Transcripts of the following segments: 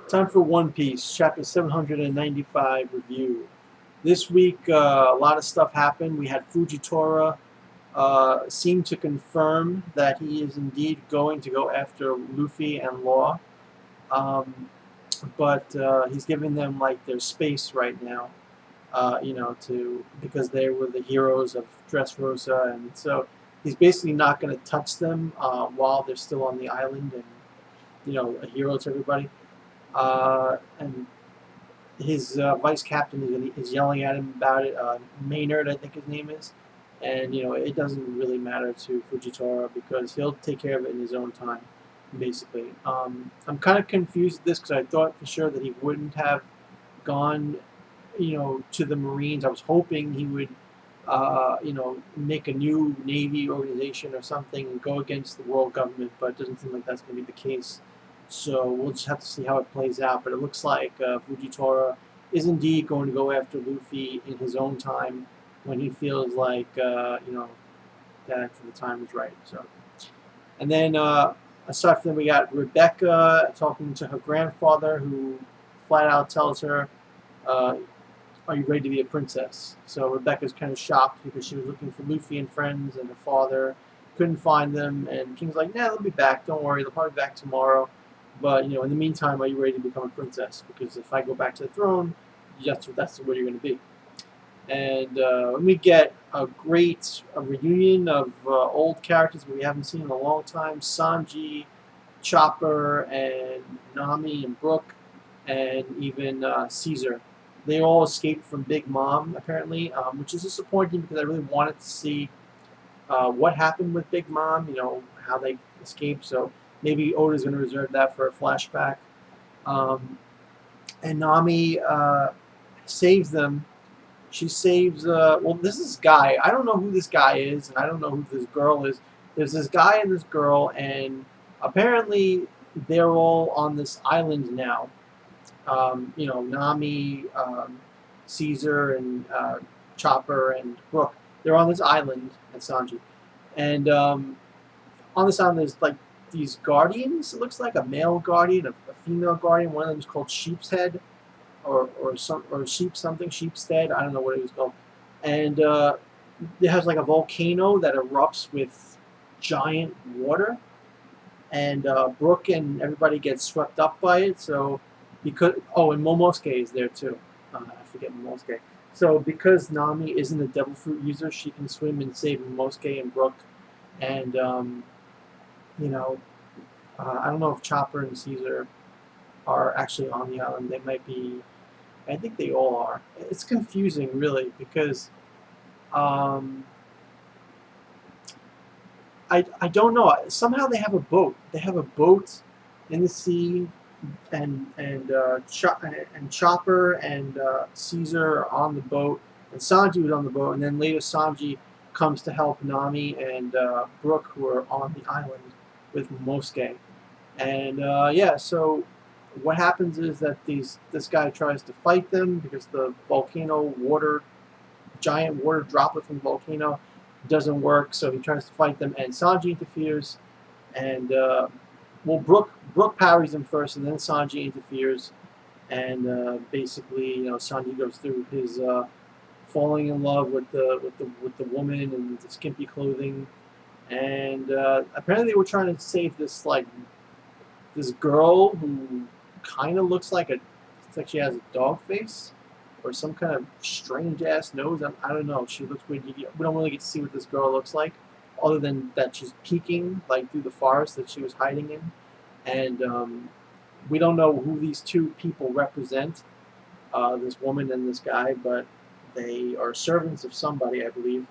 Time for One Piece, chapter 795 review. This week, a lot of stuff happened. We had Fujitora seem to confirm that he is indeed going to go after Luffy and Law, um, but he's giving them like their space right now. To because they were the heroes of Dressrosa, and so he's basically not going to touch them while they're still on the island, and a hero to everybody. And his vice captain is yelling at him about it. Maynard, I think his name is, and it doesn't really matter to Fujitora because he'll take care of it in his own time, basically. I'm kind of confused with this because I thought for sure that he wouldn't have gone, to the Marines. I was hoping he would, make a new Navy organization or something and go against the world government, but it doesn't seem like that's going to be the case. So we'll just have to see how it plays out. But it looks like Fujitora is indeed going to go after Luffy in his own time when he feels like that the time is right. So, and then aside from that, we got Rebecca talking to her grandfather, who flat out tells her, "Are you ready to be a princess?" So Rebecca's kind of shocked because she was looking for Luffy and friends, and her father couldn't find them. And King's like, "Nah, they'll be back. Don't worry. They'll probably be back tomorrow. But in the meantime, are you ready to become a princess? Because if I go back to the throne, that's where you're going to be." And we get a great reunion of old characters we haven't seen in a long time: Sanji, Chopper, and Nami, and Brooke, and even Caesar. They all escaped from Big Mom, apparently, which is disappointing because I really wanted to see what happened with Big Mom, how they escaped. So maybe Oda's going to reserve that for a flashback. And Nami saves them. She saves, this is Guy. I don't know who this guy is, and I don't know who this girl is. There's this guy and this girl, and apparently they're all on this island now. Nami, Caesar, and Chopper, and Brooke. They're on this island, and Sanji. And on this island, there's like these guardians. It looks like a male guardian, a female guardian. One of them is called Sheep's Head, or Sheep's Head. I don't know what it was called. And it has like a volcano that erupts with giant water, and Brooke and everybody gets swept up by it. So and Momosuke is there too. I forget Momosuke. So because Nami isn't a devil fruit user, she can swim and save Momosuke and Brooke. And I don't know if Chopper and Caesar are actually on the island. They might be. I think they all are. It's confusing, really, because I don't know. Somehow they have a boat. They have a boat in the sea, and Chopper and Caesar are on the boat, and Sanji was on the boat, and then later Sanji comes to help Nami and Brooke, who are on the island with Momosuke. And so what happens is that this guy tries to fight them because the giant water droplet from the volcano doesn't work. So he tries to fight them, and Sanji interferes, and Brooke parries him first, and then Sanji interferes, and basically, Sanji goes through his falling in love with the woman and the skimpy clothing, and apparently they were trying to save this girl who kind of looks like she has a dog face or some kind of strange ass nose. I don't know. She looks weird. We don't really get to see what this girl looks like, other than that she's peeking like through the forest that she was hiding in, and we don't know who these two people represent, this woman and this guy, but they are servants of somebody, I believe,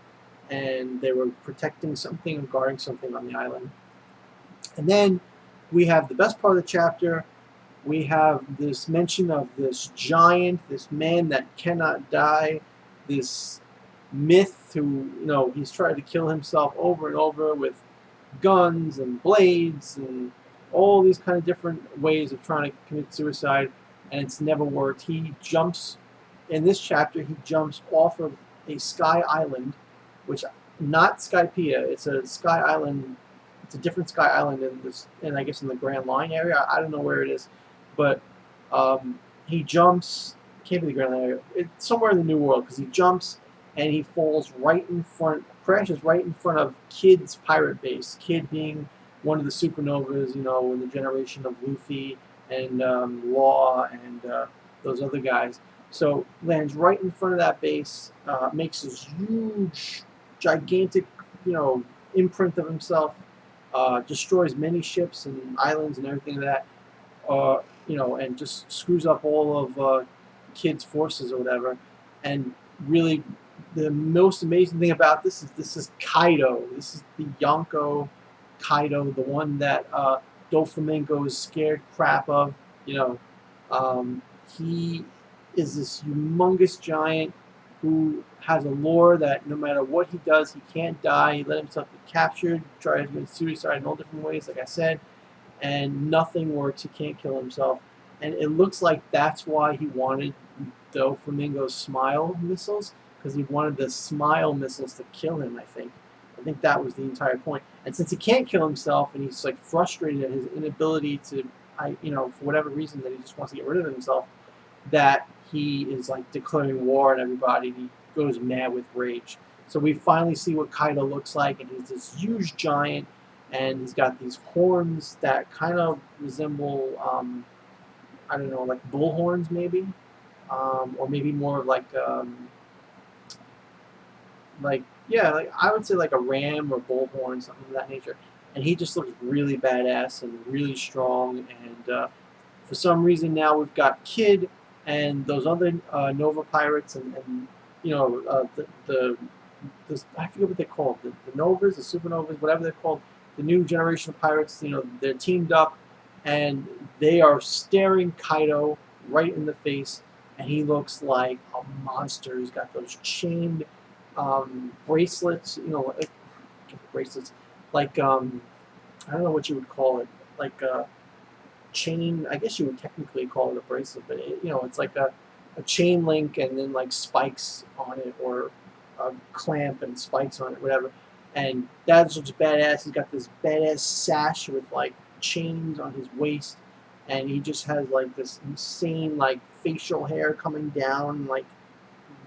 and they were protecting something and guarding something on the island. And then we have the best part of the chapter. We have this mention of this giant, this man that cannot die, this myth who, he's tried to kill himself over and over with guns and blades and all these kind of different ways of trying to commit suicide, and it's never worked. In this chapter, he jumps off of a sky island, which, not Skypiea, it's a sky island. It's a different sky island in I guess in the Grand Line area. I don't know where it is, but He jumps, can't be the ground area, it's somewhere in the New World because he jumps and he falls right in front, crashes right in front of Kid's pirate base. Kid being one of the supernovas, you know, in the generation of Luffy and Law and those other guys. So lands right in front of that base, makes this huge, gigantic, you know, imprint of himself, destroys many ships and islands and everything like that, you know, and just screws up all of Kid's forces or whatever. And really, the most amazing thing about this is Kaido. This is the Yonko Kaido, the one that Doflamingo is scared crap of. You know, he is this humongous giant who has a lore that no matter what he does, he can't die. He let himself get captured, tries to commit suicide in all different ways, like I said, and nothing works. He can't kill himself. And it looks like that's why he wanted Doflamingo's smile missiles, because he wanted the smile missiles to kill him, I think. I think that was the entire point. And since he can't kill himself and he's like frustrated at his inability to, you know, for whatever reason that he just wants to get rid of himself, that he is like declaring war on everybody. And he goes mad with rage. So we finally see what Kaido looks like, and he's this huge giant, and he's got these horns that kind of resemble, I don't know, like bull horns maybe, or maybe more like yeah, like I would say like a ram or bullhorn, something of that nature. And he just looks really badass and really strong. And for some reason now we've got Kid and those other Nova pirates, and you know I forget what they're called, the Novas, the Supernovas, whatever they're called, the new generation of pirates. You know, they're teamed up, and they are staring Kaido right in the face, and he looks like a monster. He's got those chained bracelets, you know, bracelets, like I don't know what you would call it, like chain. I guess you would technically call it a bracelet, but you know, it's like a chain link and then like spikes on it, or a clamp and spikes on it, whatever. And that's just badass. He's got this badass sash with like chains on his waist, and he just has like this insane like facial hair coming down, like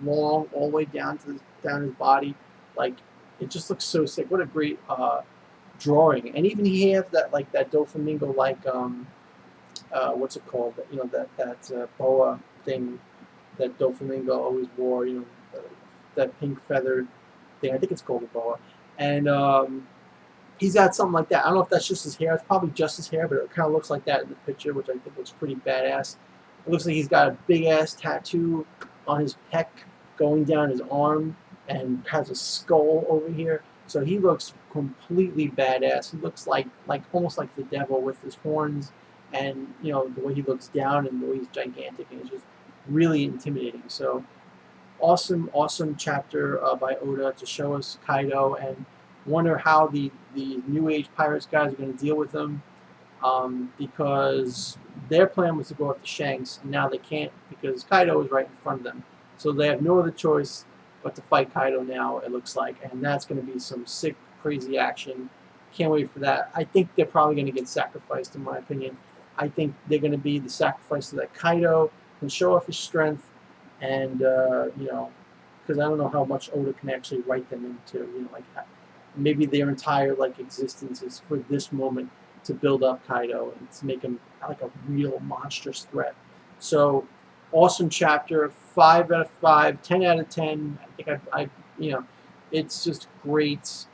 long all the way down to down his body. Like it just looks so sick. What a great drawing. And even he has that like that Doflamingo like what's it called? You know, that boa thing that Doflamingo always wore. You know, that pink feathered thing. I think it's called a boa. And he's got something like that. I don't know if that's just his hair. It's probably just his hair, but it kind of looks like that in the picture, which I think looks pretty badass. It looks like he's got a big ass tattoo on his pec going down his arm, and has a skull over here. So he looks completely badass. He looks like almost like the devil with his horns, and you know the way he looks down and the way he's gigantic, and it's just really intimidating. So awesome chapter by Oda to show us Kaido, and wonder how the New Age Pirates guys are going to deal with him, because their plan was to go after Shanks, and now they can't because Kaido is right in front of them. So they have no other choice but to fight Kaido now, it looks like, and that's going to be some sick, crazy action. Can't wait for that. I think they're probably going to get sacrificed, in my opinion. I think they're going to be the sacrifice so that Kaido can show off his strength, and you know, because I don't know how much Oda can actually write them into. You know, like maybe their entire like existence is for this moment to build up Kaido and to make him like a real monstrous threat. So awesome chapter, 5 out of 5, 10 out of 10. I think I you know, it's just great.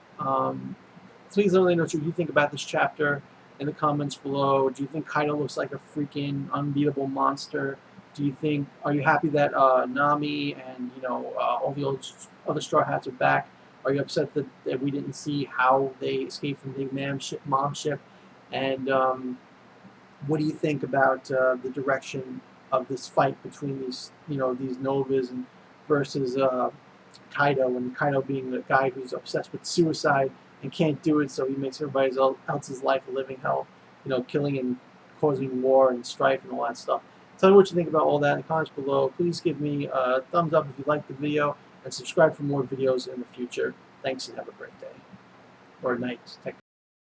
Please let me know what you think about this chapter in the comments below. Do you think Kaido looks like a freaking unbeatable monster? Do you think, are you happy that Nami and you know all the other Straw Hats are back? Are you upset that we didn't see how they escaped from the mom ship? And what do you think about the direction of this fight between these, you know, these Novas and versus Kaido, and Kaido being the guy who's obsessed with suicide and can't do it, so he makes everybody else's life a living hell, you know, killing and causing war and strife and all that stuff. Tell me what you think about all that in the comments below. Please give me a thumbs up if you liked the video, and subscribe for more videos in the future. Thanks, and have a great day. Or night, technically.